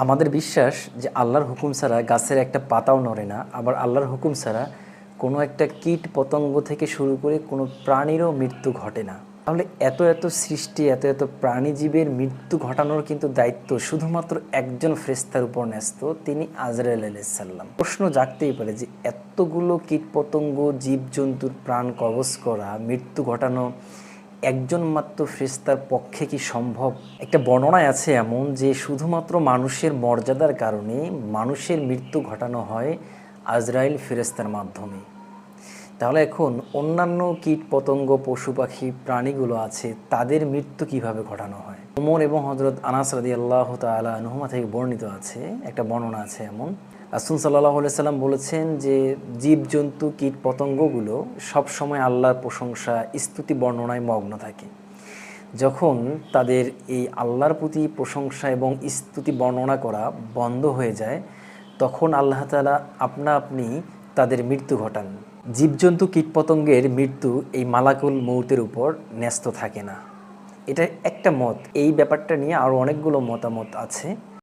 আমাদের বিশ্বাস যে আল্লাহর হুকুম ছাড়া গাছের একটা পাতাও নড়ে না, আবার আল্লাহর হুকুম ছাড়া কোনো একটা কীট পতঙ্গ থেকে শুরু করে কোনো প্রাণীরও মৃত্যু ঘটে না। তাহলে এত এত সৃষ্টি, এত এত প্রাণীজীবের মৃত্যু ঘটানোর কিন্তু দায়িত্ব শুধুমাত্র একজন ফেরেশতার উপর ন্যস্ত, তিনি আজরাইল আলাইহিস সালাম। প্রশ্ন জাগতেই পারে যে এতগুলো কীট পতঙ্গ জীবজন্তুর প্রাণ কবজ করা, মৃত্যু ঘটানো একজন মাত্র ফেরেশতার পক্ষে কি সম্ভব? একটা বর্ণনায় আছে এমন যে শুধুমাত্র মানুষের মর্যাদার কারণে মানুষের মৃত্যু ঘটানো হয় আজরাইল ফেরেশতার মাধ্যমে। তাহলে এখন অন্যান্য কীট পতঙ্গ, পশু পাখি, প্রাণীগুলো আছে, তাদের মৃত্যু কিভাবে ঘটানো হয়? ওমর এবং হযরত আনাস রাদিয়াল্লাহু তাআলা আনহুমা থেকে বর্ণিত আছে, একটা বর্ণনা আছে এমন, রাসূল সাল্লাল্লাহু আলাইহি সাল্লাম বলেছেন যে জীবজন্তু, কীট পতঙ্গগুলো সবসময় আল্লাহর প্রশংসা, স্তুতি বর্ণনায় মগ্ন থাকে। যখন তাদের এই আল্লাহর প্রতি প্রশংসা এবং স্তুতি বর্ণনা করা বন্ধ হয়ে যায়, তখন আল্লাহ তাআলা আপনা আপনি তাদের মৃত্যু ঘটান। জীবজন্তু, কীটপতঙ্গের মৃত্যু এই মালাকুল মউতের উপর ন্যস্ত থাকে না। এটা একটা মত। এই ব্যাপারটা নিয়ে আরও অনেকগুলো মতামত আছে।